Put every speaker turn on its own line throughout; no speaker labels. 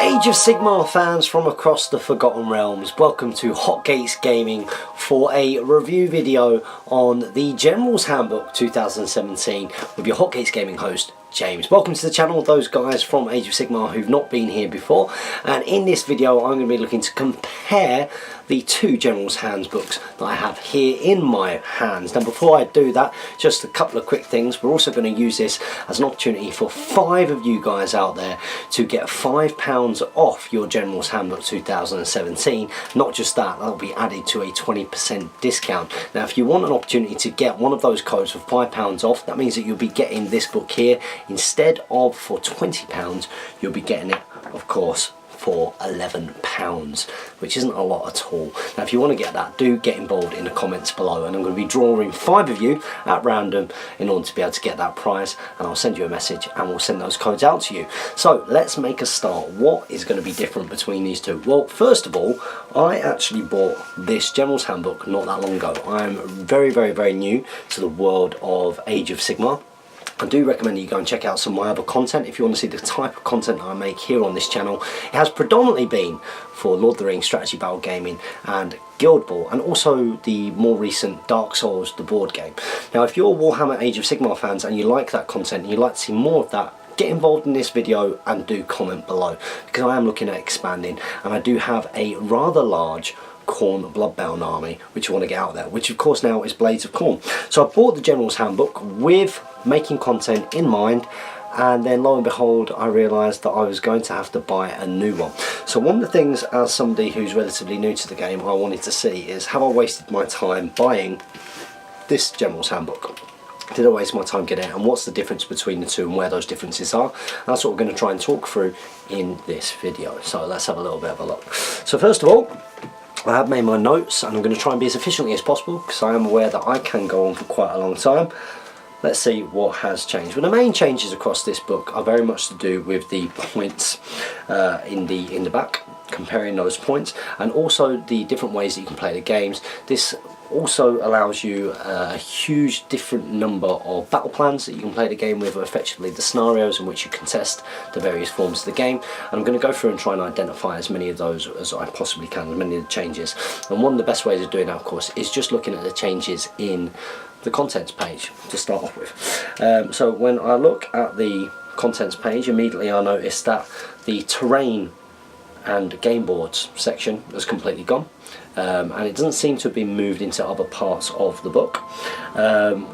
Age of Sigmar fans from across the Forgotten Realms, welcome to Hobbit Gaming for a review video on the General's Handbook 2017 with your Hobbit Gaming host, James. Welcome to the channel, those guys from Age of Sigmar who've not been here before, and in this video I'm going to be looking to compare the two General's Handbooks that I have here in my hands. Now before I do that, just a couple of quick things. We're also going to use this as an opportunity for 5 of you guys out there to get £5 off your General's Handbook 2017. Not just that, that'll be added to a 20% discount. Now if you want an opportunity to get one of those codes for £5 off, that means that you'll be getting this book here instead of for £20, you'll be getting it, of course, for £11, which isn't a lot at all. Now if you want to get that, do get involved in the comments below, and I'm going to be drawing 5 of you at random in order to be able to get that prize, and I'll send you a message and we'll send those codes out to you. So let's make a start. What is going to be different between these two? Well, first of all, I actually bought this General's Handbook not that long ago. I'm very new to the world of Age of Sigmar. I do recommend that you go and check out some of my other content if you want to see the type of content I make here on this channel. It has predominantly been for Lord of the Rings, strategy battle gaming and Guild Ball, and also the more recent Dark Souls, the board game. Now if you're Warhammer Age of Sigmar fans and you like that content and you'd like to see more of that, get involved in this video and do comment below, because I am looking at expanding and I do have a rather large Khorne Bloodbound army which I want to get out there, which of course now is Blades of Khorne. So I bought the General's Handbook with making content in mind, and then lo and behold I realised that I was going to have to buy a new one. So one of the things, as somebody who's relatively new to the game, I wanted to see is, have I wasted my time buying this General's Handbook? Did I waste my time getting it, and what's the difference between the two and where those differences are? That's what we're going to try and talk through in this video. So let's have a little bit of a look. So first of all, I have made my notes and I'm going to try and be as efficiently as possible, because I am aware that I can go on for quite a long time. Let's see what has changed. Well, the main changes across this book are very much to do with the points in the back, comparing those points, and also the different ways that you can play the games. This also allows you a huge different number of battle plans that you can play the game with, or effectively the scenarios in which you contest the various forms of the game. And I'm going to go through and try and identify as many of those as I possibly can, as many of the changes. And one of the best ways of doing that, of course, is just looking at the changes in the contents page to start off with. So when I look at the contents page, immediately I notice that the terrain and game boards section has completely gone, and it doesn't seem to have been moved into other parts of the book.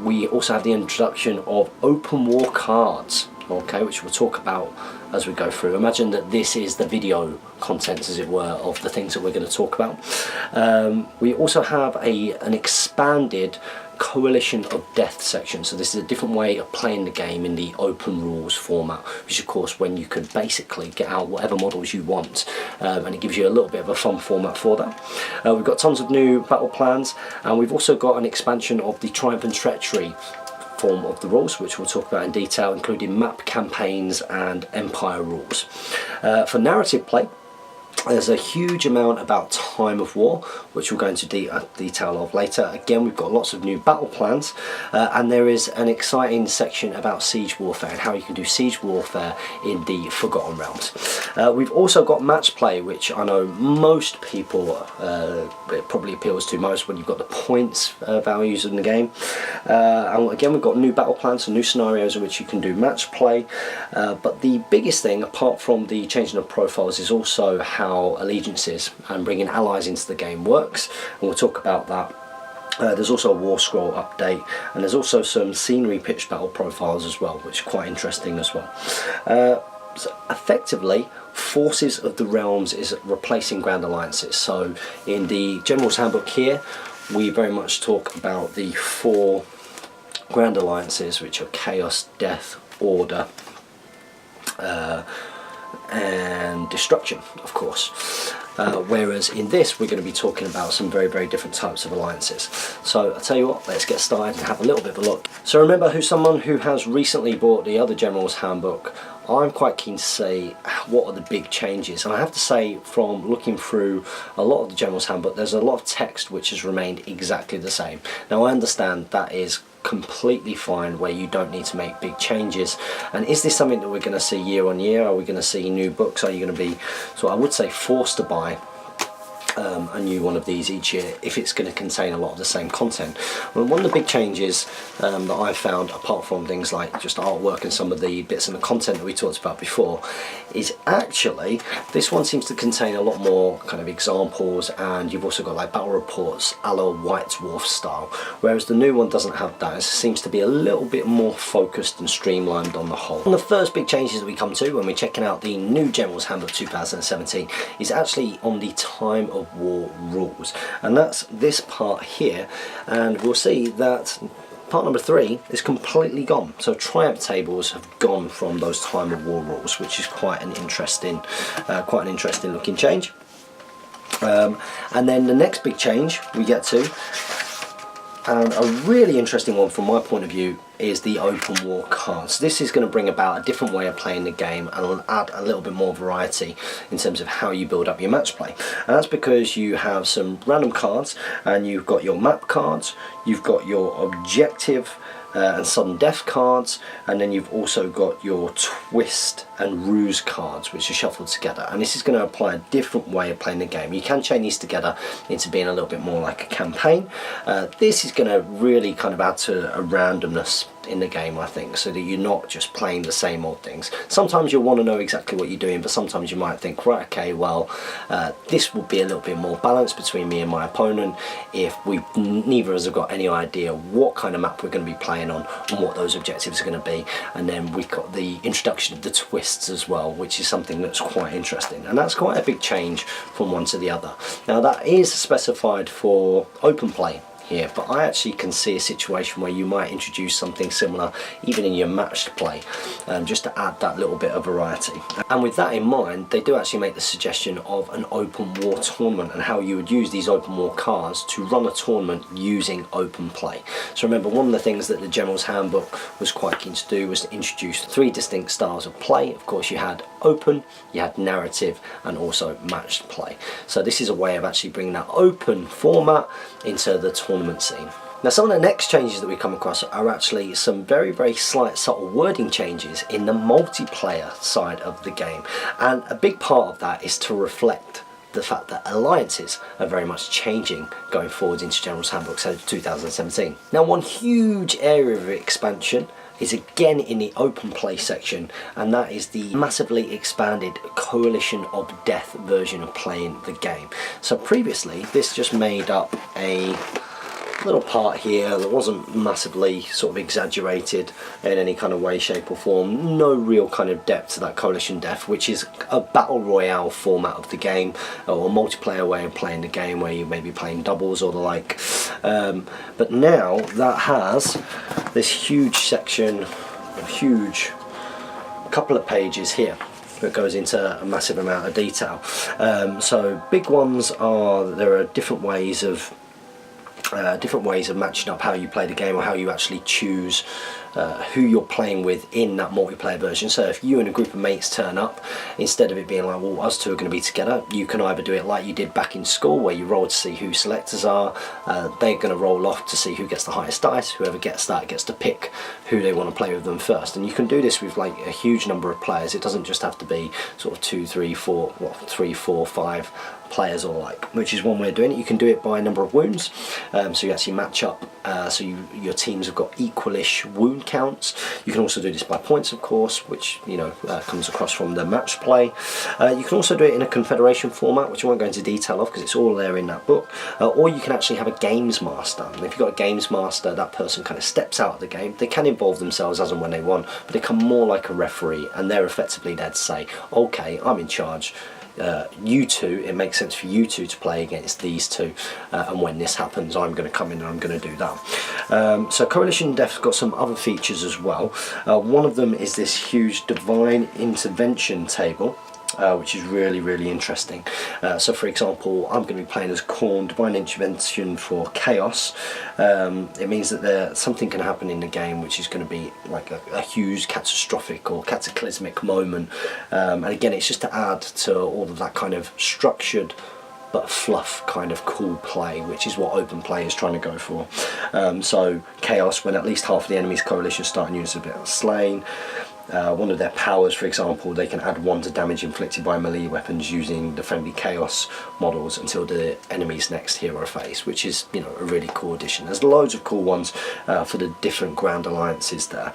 We also have the introduction of open war cards, okay, which we'll talk about as we go through. Imagine that this is the video contents, as it were, of the things that we're going to talk about. We also have an expanded Coalition of Death section. So this is a different way of playing the game in the open rules format, which of course when you can basically get out whatever models you want, and it gives you a little bit of a fun format for that. We've got tons of new battle plans, and we've also got an expansion of the Triumph and Treachery form of the rules, which we'll talk about in detail, including map campaigns and empire rules. For narrative play, there's a huge amount about Time of War, which we'll go into detail of later. Again, we've got lots of new battle plans, and there is an exciting section about siege warfare and how you can do siege warfare in the Forgotten Realms. We've also got match play, which I know most people, it probably appeals to most when you've got the points values in the game. And again, we've got new battle plans and new scenarios in which you can do match play. But the biggest thing, apart from the changing of profiles, is also how allegiances and bringing allies into the game works, and we'll talk about that. There's also a war scroll update, and there's also some scenery pitch battle profiles as well, which are quite interesting as well. So effectively, Forces of the Realms is replacing Grand Alliances. So in the General's Handbook here, we very much talk about the 4 Grand Alliances, which are Chaos, Death, Order, and Destruction, of course. Whereas in this we're going to be talking about some very different types of alliances. So I'll tell you what, let's get started and have a little bit of a look. So remember, who's someone who has recently bought the other General's Handbook, I'm quite keen to see what are the big changes. And I have to say, from looking through a lot of the General's Handbook, there's a lot of text which has remained exactly the same. Now I understand that is completely fine, where you don't need to make big changes. And is this something that we're going to see year on year? Are we going to see new books? Are you going to be, so I would say, forced to buy a new one of these each year if it's going to contain a lot of the same content? Well, one of the big changes that I've found, apart from things like just artwork and some of the bits and the content that we talked about before, is actually this one seems to contain a lot more kind of examples, and you've also got like battle reports a la White Dwarf style, whereas the new one doesn't have that. It seems to be a little bit more focused and streamlined on the whole. And the first big changes that we come to when we're checking out the new General's Handbook 2017 is actually on the time of war rules, and that's this part here, and we'll see that part number 3 is completely gone. So triumph tables have gone from those time of war rules, which is quite an interesting looking change. And then the next big change we get to, and a really interesting one from my point of view, is the open war cards. This is going to bring about a different way of playing the game and will add a little bit more variety in terms of how you build up your match play. And that's because you have some random cards, and you've got your map cards, you've got your objective and sudden death cards, and then you've also got your twist and ruse cards, which are shuffled together. And this is going to apply a different way of playing the game. You can chain these together into being a little bit more like a campaign. This is going to really kind of add to a randomness in the game, I think, so that you're not just playing the same old things. Sometimes you'll want to know exactly what you're doing, but sometimes you might think, right, okay, well, this will be a little bit more balanced between me and my opponent if neither of us have got any idea what kind of map we're going to be playing on and what those objectives are going to be. And then we've got the introduction of the twists as well, which is something that's quite interesting, and that's quite a big change from one to the other. Now, that is specified for open play here, but I actually can see a situation where you might introduce something similar even in your matched play, just to add that little bit of variety. And with that in mind, they do actually make the suggestion of an open war tournament and how you would use these open war cards to run a tournament using open play. So remember, one of the things that the General's Handbook was quite keen to do was to introduce 3 distinct styles of play. Of course, you had open, you had narrative, and also matched play. So this is a way of actually bringing that open format into the tournament scene. Now, some of the next changes that we come across are actually some very, very slight subtle wording changes in the multiplayer side of the game, and a big part of that is to reflect the fact that alliances are very much changing going forward into General's Handbook 2017. Now, one huge area of expansion is again in the open play section, and that is the massively expanded Coalition of Death version of playing the game. So previously this just made up a little part here that wasn't massively sort of exaggerated in any kind of way, shape or form. No real kind of depth to that Coalition Death, which is a battle royale format of the game, or a multiplayer way of playing the game where you may be playing doubles or the like. But now that has this huge section, a huge couple of pages here that goes into a massive amount of detail. So big ones are that there are different ways of matching up how you play the game, or how you actually choose who you're playing with in that multiplayer version. So if you and a group of mates turn up, instead of it being like, well, us two are going to be together, you can either do it like you did back in school, where you roll to see who selectors are. They're going to roll off to see who gets the highest dice. Whoever gets that gets to pick who they want to play with them first. And you can do this with like a huge number of players. It doesn't just have to be sort of 2, 3, 4, 5 players or like, which is one way of doing it. You can do it by number of wounds, so you actually match up, so your teams have got equalish wound counts. You can also do this by points, of course, which comes across from the match play. You can also do it in a confederation format, which I won't go into detail of because it's all there in that book, or you can actually have a games master. And if you've got a games master, that person kind of steps out of the game. They can involve themselves as and when they want, but they come more like a referee, and they're effectively there to say, okay, I'm in charge. You two, it makes sense for you two to play against these two, and when this happens, I'm going to come in and I'm going to do that. So Coalition Death's got some other features as well. One of them is this huge divine intervention table, which is really, really interesting. So for example, I'm going to be playing as Khorne, divine intervention for chaos. It means that something can happen in the game which is going to be like a huge catastrophic or cataclysmic moment, and again, it's just to add to all of that kind of structured but fluff kind of cool play, which is what open play is trying to go for. So chaos, when at least half of the enemy's coalition starting units have been slain. One of their powers, for example, they can add 1 to damage inflicted by melee weapons using the friendly chaos models until the enemy's next hero phase, which is, you know, a really cool addition. There's loads of cool ones for the different grand alliances there.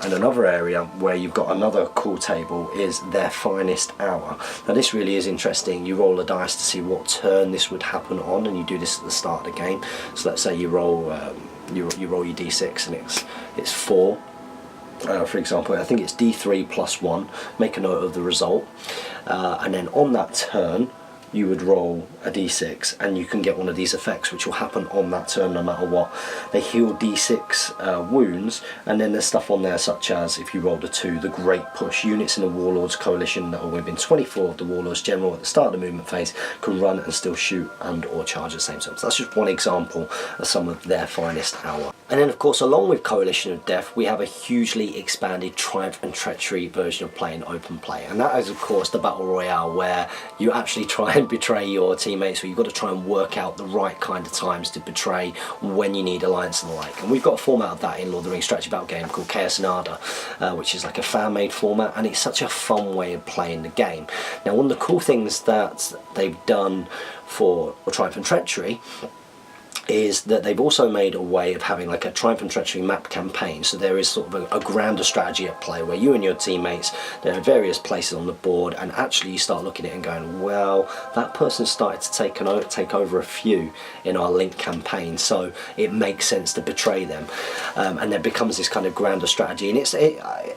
And another area where you've got another cool table is their finest hour. Now this really is interesting. You roll a dice to see what turn this would happen on, and you do this at the start of the game. So let's say you roll you roll your d6 and it's 4. For example, I think it's d3 plus 1, make a note of the result, and then on that turn you would roll a d6 and you can get one of these effects which will happen on that turn no matter what. They heal d6 wounds, and then there's stuff on there such as, if you rolled a 2, the Great Push. Units in the Warlord's coalition that are within 24 of the Warlord's general at the start of the movement phase can run and still shoot and or charge at the same time. So that's just one example of some of their finest hour. And then of course, along with Coalition of Death, we have a hugely expanded Triumph and Treachery version of playing open play, and that is of course the Battle Royale, where you actually try and betray your teammates, or you've got to try and work out the right kind of times to betray when you need alliance and the like. And we've got a format of that in Lord of the Rings strategy battle game called Chaos and Ardor, which is like a fan-made format, and it's such a fun way of playing the game. Now, one of the cool things that they've done for Triumph and Treachery is that they've also made a way of having like a Triumph and Treachery map campaign. So there is sort of a grander strategy at play where you and your teammates, there are various places on the board, and actually you start looking at it and going, well, that person started to take over a few in our linked campaign, so it makes sense to betray them. And there becomes this kind of grander strategy, and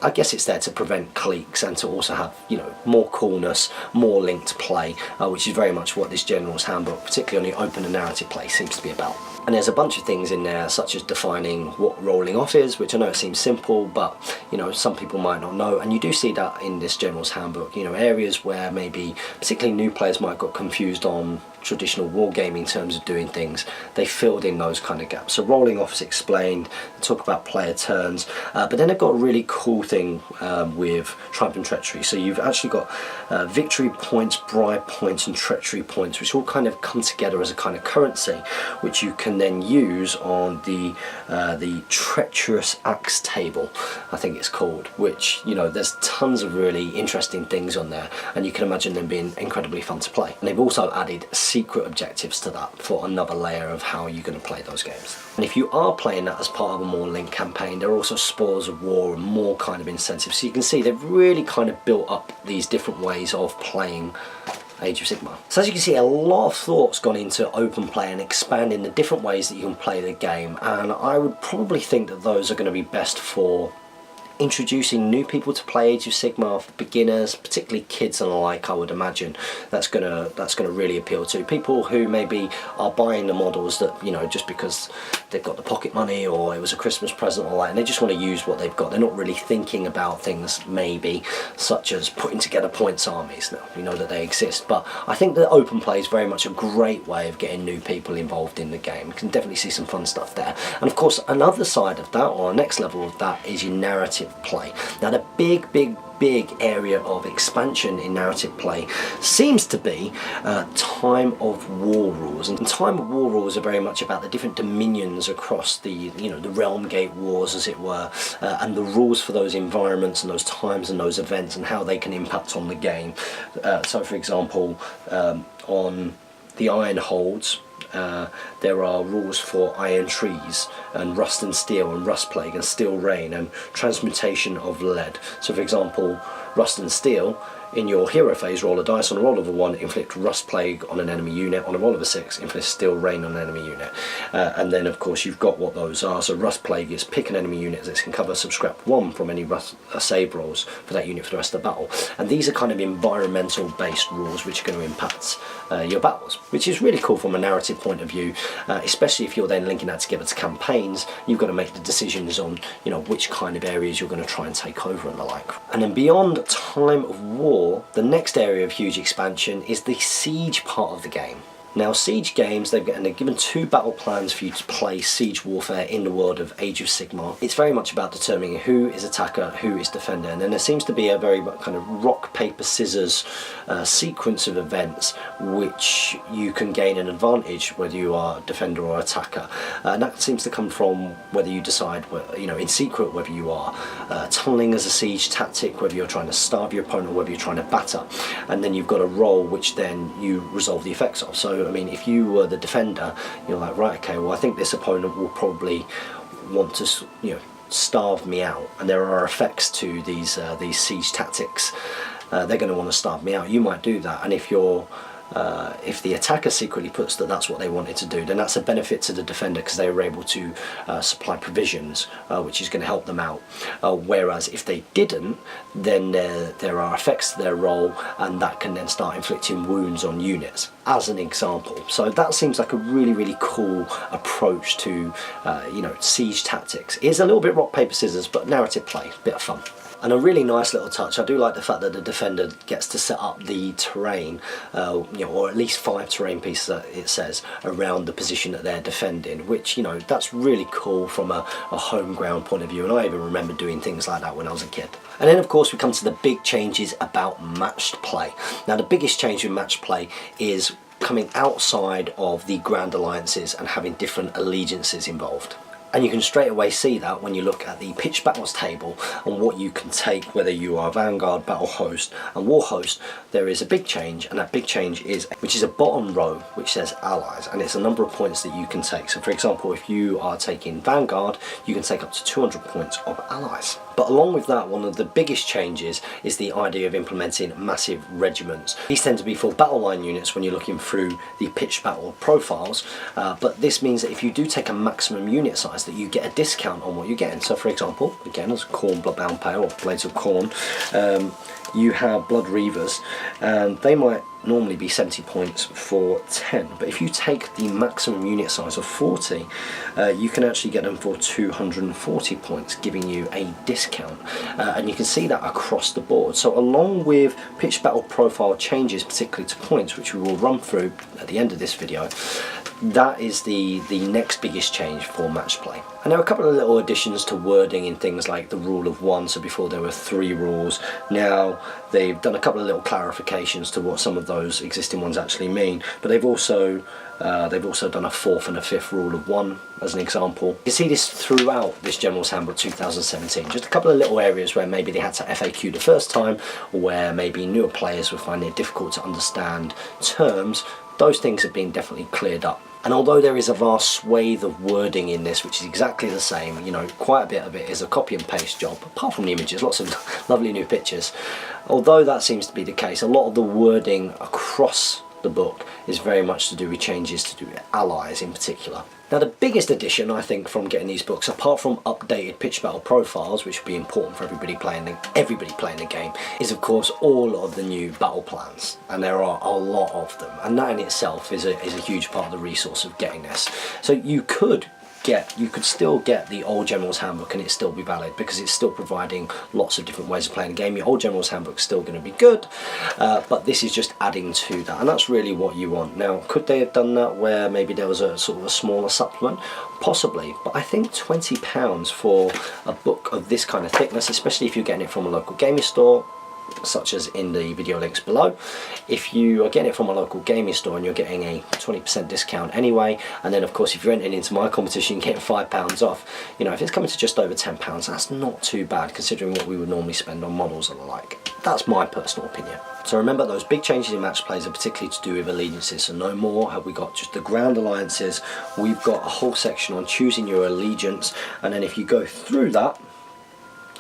I guess it's there to prevent cliques and to also have, you know, more coolness, more linked play, which is very much what this General's Handbook, particularly on the open and narrative play, seems to be about. And there's a bunch of things in there, such as defining what rolling off is, which I know it seems simple, but you know, some people might not know, and you do see that in this General's Handbook. You know, areas where maybe particularly new players might have got confused on traditional wargaming in terms of doing things, they filled in those kind of gaps. So rolling off is explained, they talk about player turns, but then they've got a really cool thing with Triumph and Treachery. So you've actually got victory points, bribe points and treachery points, which all kind of come together as a kind of currency, which you can then use on the treacherous axe table, I think it's called, which, you know, there's tons of really interesting things on there, and you can imagine them being incredibly fun to play. And they've also added secret objectives to that for another layer of how you're going to play those games. And if you are playing that as part of a more linked campaign, there are also spoils of war and more kind of incentives. So you can see they've really kind of built up these different ways of playing Age of Sigmar. So as you can see, a lot of thought's gone into open play and expanding the different ways that you can play the game, and I would probably think that those are going to be best for introducing new people to play Age of Sigmar, for beginners, particularly kids and the like. I would imagine that's gonna really appeal to people who maybe are buying the models that, you know, just because they've got the pocket money or it was a Christmas present or like, and they just want to use what they've got. They're not really thinking about things maybe such as putting together points armies. Now we know that they exist, but I think that open play is very much a great way of getting new people involved in the game. You can definitely see some fun stuff there. And of course, another side of that, or next level of that, is your narrative play. Now the big area of expansion in narrative play seems to be time of war rules, and time of war rules are very much about the different dominions across the, you know, the realm gate wars, as it were, and the rules for those environments and those times and those events and how they can impact on the game. So for example, on the Iron Holds, there are rules for iron trees and rust and steel and rust plague and steel rain and transmutation of lead. So for example, rust and steel, in your hero phase, roll a dice. On a roll of a 1, inflict rust plague on an enemy unit. On a roll of a 6, inflict steel rain on an enemy unit. And then of course you've got what those are. So rust plague is pick an enemy unit that can cover, subtract 1 from any save rolls for that unit for the rest of the battle. And these are kind of environmental based rules which are going to impact your battles, which is really cool from a narrative point of view, especially if you're then linking that together to campaigns. You've got to make the decisions on, you know, which kind of areas you're going to try and take over and the like. And then beyond time of war, the next area of huge expansion is the siege part of the game. Now Siege games, they're given 2 battle plans for you to play Siege Warfare in the world of Age of Sigmar. It's very much about determining who is attacker, who is defender, and then there seems to be a very kind of rock, paper, scissors sequence of events which you can gain an advantage whether you are defender or attacker. And that seems to come from whether you decide, in secret, whether you are tunneling as a siege tactic, whether you're trying to starve your opponent, or whether you're trying to batter. And then you've got a roll which then you resolve the effects of. So, I mean, if you were the defender, you're like, right, okay, well, I think this opponent will probably want to, starve me out. And there are effects to these siege tactics. They're going to want to starve me out. You might do that, and if the attacker secretly puts that that's what they wanted to do, then that's a benefit to the defender because they were able to supply provisions, which is going to help them out. Whereas if they didn't, then there are effects to their role, and that can then start inflicting wounds on units, as an example. So that seems like a really, really cool approach to siege tactics. It is a little bit rock, paper, scissors, but narrative play, bit of fun. And a really nice little touch, I do like the fact that the defender gets to set up the terrain, or at least 5 terrain pieces, it says, around the position that they're defending, which, that's really cool from a home ground point of view, and I even remember doing things like that when I was a kid. And then of course we come to the big changes about matched play. Now the biggest change in matched play is coming outside of the Grand Alliances and having different allegiances involved. And you can straight away see that when you look at the pitched battles table and what you can take, whether you are Vanguard, Battle Host and War Host. There is a big change, and that big change is a bottom row which says allies, and it's a number of points that you can take. So for example, if you are taking Vanguard, you can take up to 200 points of allies. But along with that, one of the biggest changes is the idea of implementing massive regiments. These tend to be full battle line units when you're looking through the pitched battle profiles, but this means that if you do take a maximum unit size, that you get a discount on what you're getting. So for example, again, as Khorne Bloodbound Pale, or Blades of Khorne, you have Blood Reavers, and they might normally be 70 points for 10, but if you take the maximum unit size of 40, you can actually get them for 240 points, giving you a discount, and you can see that across the board. So along with pitch battle profile changes, particularly to points, which we will run through at the end of this video, that is the next biggest change for match play. And there are a couple of little additions to wording in things like the rule of 1. So before there were 3 rules, now they've done a couple of little clarifications to what some of those existing ones actually mean, but they've also done a 4th and a 5th rule of 1 as an example. You can see this throughout this General's Handbook 2017, just a couple of little areas where maybe they had to FAQ the first time, or where maybe newer players were finding it difficult to understand terms. Those things have been definitely cleared up. And although there is a vast swathe of wording in this which is exactly the same, quite a bit of it is a copy and paste job, apart from the images, lots of lovely new pictures. Although that seems to be the case, a lot of the wording across the book is very much to do with changes to do with allies in particular. Now the biggest addition, I think, from getting these books, apart from updated pitch battle profiles, which will be important for everybody playing the game, is of course all of the new battle plans, and there are a lot of them, and that in itself is a huge part of the resource of getting this. So you could still get the old General's Handbook and it still be valid, because it's still providing lots of different ways of playing the game. Your old General's Handbook is still going to be good, but this is just adding to that, and that's really what you want. Now, could they have done that where maybe there was a sort of a smaller supplement? Possibly, but I think £20 for a book of this kind of thickness, especially if you're getting it from a local gaming store, such as in the video links below. If you are getting it from a local gaming store and you're getting a 20% discount anyway, and then of course if you're entering into my competition you're getting £5 off, if it's coming to just over £10, that's not too bad considering what we would normally spend on models and the like. That's my personal opinion. So remember, those big changes in match plays are particularly to do with allegiances, so no more have we got just the Grand Alliances. We've got a whole section on choosing your allegiance, and then if you go through that,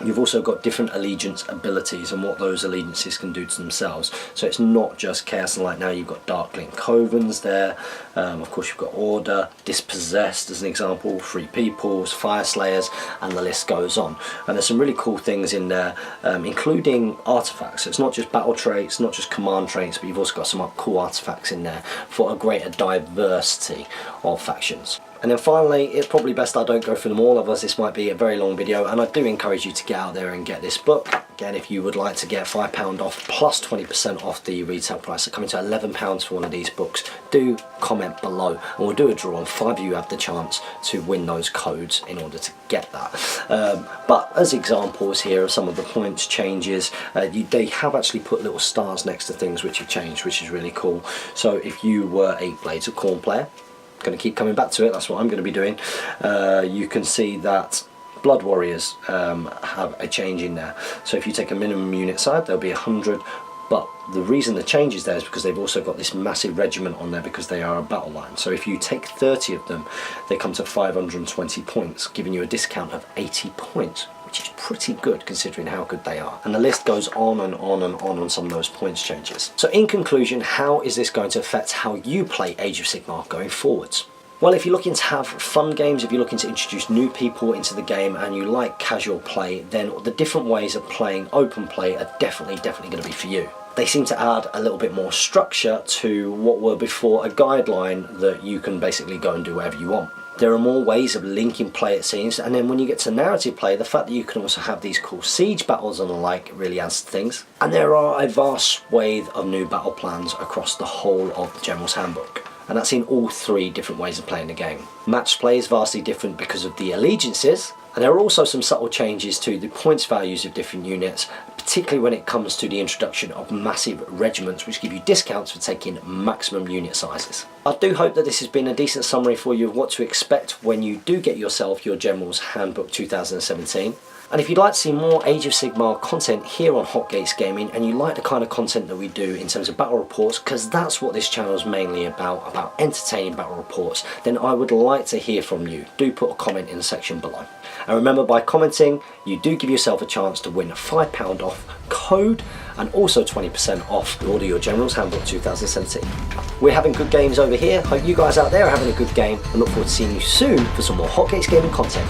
you've also got different allegiance abilities and what those allegiances can do to themselves. So it's not just Chaos and Light. Now you've got Darkling Covens there, of course you've got Order, Dispossessed as an example, Free Peoples, Fire Slayers, and the list goes on. And there's some really cool things in there, including artifacts. So it's not just battle traits, not just command traits, but you've also got some cool artifacts in there for a greater diversity of factions. And then finally, it's probably best I don't go through them all, otherwise this might be a very long video, and I do encourage you to get out there and get this book. Again, if you would like to get £5 off plus 20% off the retail price, so coming to £11 for one of these books, do comment below and we'll do a draw, and 5 of you have the chance to win those codes in order to get that. But as examples here of some of the points changes, they have actually put little stars next to things which have changed, which is really cool. So if you were a Blades of Corn player, going to keep coming back to it, that's what I'm going to be doing, you can see that Blood Warriors have a change in there. So if you take a minimum unit side, there'll be 100, but the reason the change is there is because they've also got this massive regiment on there because they are a battle line. So if you take 30 of them, they come to 520 points, giving you a discount of 80 points, which is pretty good considering how good they are. And the list goes on and on and on some of those points changes. So in conclusion, how is this going to affect how you play Age of Sigmar going forwards? Well, if you're looking to have fun games, if you're looking to introduce new people into the game and you like casual play, then the different ways of playing open play are definitely going to be for you. They seem to add a little bit more structure to what were before a guideline that you can basically go and do whatever you want. There are more ways of linking play, it seems, and then when you get to narrative play, the fact that you can also have these cool siege battles and the like really adds to things. And there are a vast swathe of new battle plans across the whole of the General's Handbook. And that's in all 3 different ways of playing the game. Match play is vastly different because of the allegiances, and there are also some subtle changes to the points values of different units, particularly when it comes to the introduction of massive regiments which give you discounts for taking maximum unit sizes. I do hope that this has been a decent summary for you of what to expect when you do get yourself your General's Handbook 2017. And if you'd like to see more Age of Sigmar content here on Hotgates Gaming, and you like the kind of content that we do in terms of battle reports, because that's what this channel is mainly about entertaining battle reports, then I would like to hear from you. Do put a comment in the section below. And remember, by commenting, you do give yourself a chance to win a £5 off code and also 20% off the order your General's Handbook 2017. We're having good games over here. Hope you guys out there are having a good game, and look forward to seeing you soon for some more Hotgates Gaming content.